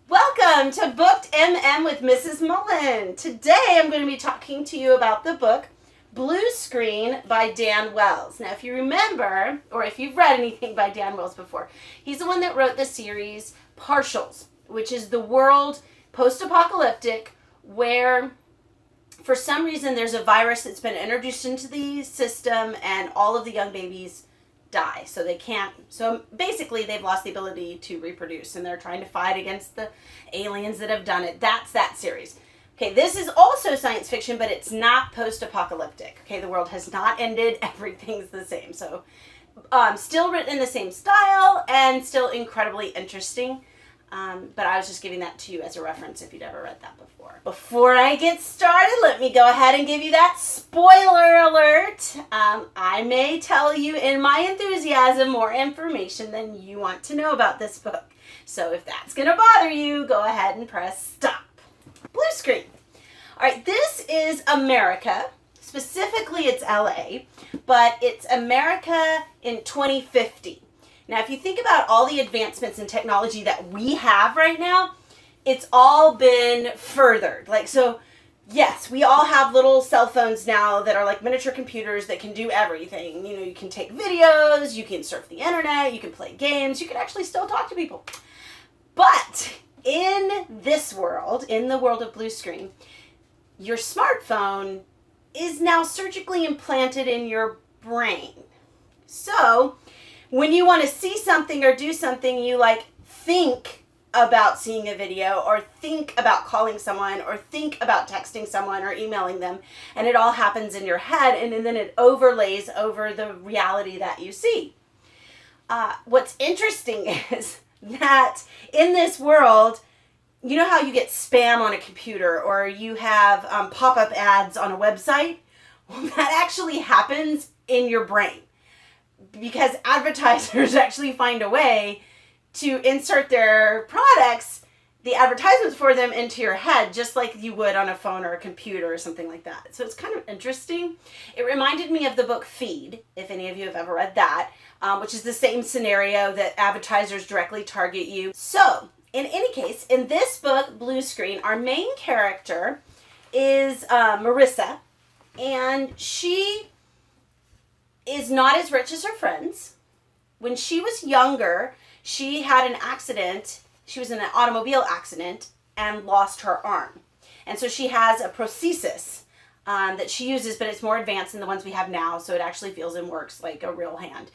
Welcome to BookedMM with Mrs. Mullen. Today I'm going to be talking to you about the book Bluescreen by Dan Wells. Now if you remember, or if you've read anything by Dan Wells before, he's the one that wrote the series Partials, which is the world post-apocalyptic where for some reason there's a virus that's been introduced into the system and all of the young babies die. So basically they've lost the ability to reproduce and they're trying to fight against the aliens that have done it. That's that series. Okay, this is also science fiction, but it's not post-apocalyptic. Okay, the world has not ended. Everything's the same. So still written in the same style and still incredibly interesting. But I was just giving that to you as a reference if you'd ever read that before. Before I get started, let me go ahead and give you that spoiler alert. I may tell you in my enthusiasm more information than you want to know about this book. So if that's going to bother you, go ahead and press stop. Bluescreen. All right, this is America. Specifically, it's LA, but it's America in 2050. Now, if you think about all the advancements in technology that we have right now, it's all been furthered. Yes, we all have little cell phones now that are like miniature computers that can do everything. You know, you can take videos, you can surf the internet, you can play games, you can actually still talk to people. But in this world, in the world of Bluescreen, your smartphone is now surgically implanted in your brain. So when you want to see something or do something, you think about seeing a video or think about calling someone or think about texting someone or emailing them, and it all happens in your head and then it overlays over the reality that you see. What's interesting is that in this world, you know how you get spam on a computer or you have pop-up ads on a website? Well, that actually happens in your brain, because advertisers actually find a way to insert their products, the advertisements for them, into your head, just like you would on a phone or a computer or something like that. So it's kind of interesting. It reminded me of the book Feed, if any of you have ever read that, which is the same scenario that advertisers directly target you. So in any case, in this book, Bluescreen, our main character is Marissa, and she is not as rich as her friends. When she was younger, she had an accident. She was in an automobile accident and lost her arm. And so she has a prosthesis that she uses, but it's more advanced than the ones we have now, so it actually feels and works like a real hand.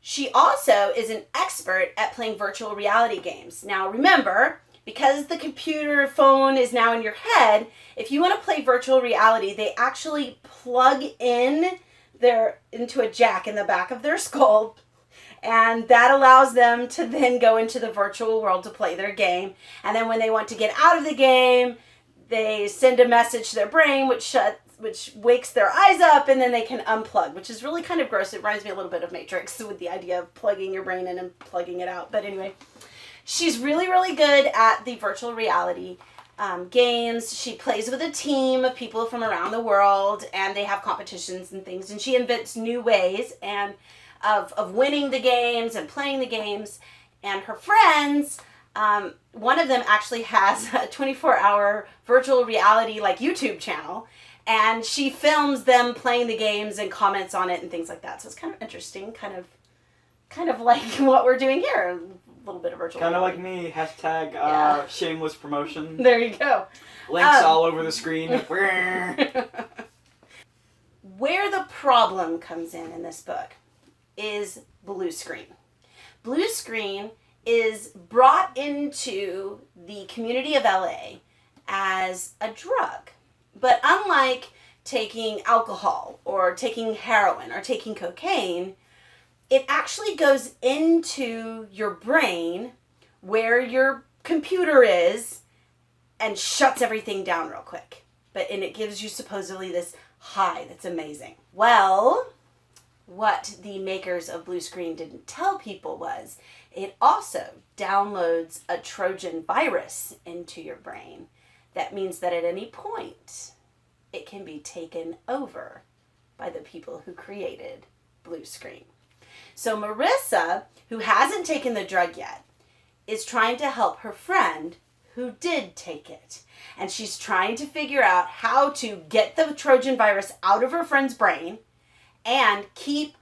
She also is an expert at playing virtual reality games. Now remember, because the computer phone is now in your head, if you want to play virtual reality, they actually plug into a jack in the back of their skull, and that allows them to then go into the virtual world to play their game. And then when they want to get out of the game, they send a message to their brain which wakes their eyes up, and then they can unplug, which is really kind of gross. It reminds me a little bit of Matrix with the idea of plugging your brain in and plugging it out. But anyway, she's really, really good at the virtual reality games. She plays with a team of people from around the world, and they have competitions and things, and she invents new ways and of winning the games and playing the games. And her friends, one of them actually has a 24-hour virtual reality YouTube channel, and she films them playing the games and comments on it and things like that. So it's kind of interesting, kind of like what we're doing here. Little bit of virtual reality. Like me, hashtag shameless promotion. There you go. Links all over the screen. Where the problem comes in this book is Bluescreen. Bluescreen is brought into the community of LA as a drug. But unlike taking alcohol or taking heroin or taking cocaine, it actually goes into your brain where your computer is and shuts everything down real quick. And it gives you supposedly this high that's amazing. Well, what the makers of Bluescreen didn't tell people was it also downloads a Trojan virus into your brain. That means that at any point, it can be taken over by the people who created Bluescreen. So Marissa, who hasn't taken the drug yet, is trying to help her friend who did take it. And she's trying to figure out how to get the Trojan virus out of her friend's brain and keep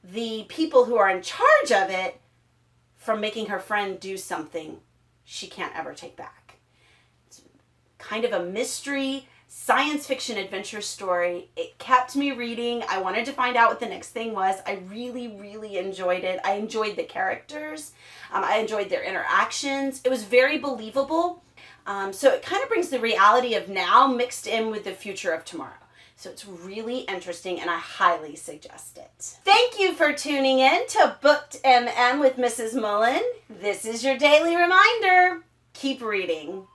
the people who are in charge of it from making her friend do something she can't ever take back. It's kind of a mystery, science fiction adventure story. It kept me reading. I wanted to find out what the next thing was. I really, really enjoyed it. I enjoyed the characters. I enjoyed their interactions. It was very believable. So it kind of brings the reality of now mixed in with the future of tomorrow. So it's really interesting, and I highly suggest it. Thank you for tuning in to BookedMM with Mrs. Mullen. This is your daily reminder. Keep reading.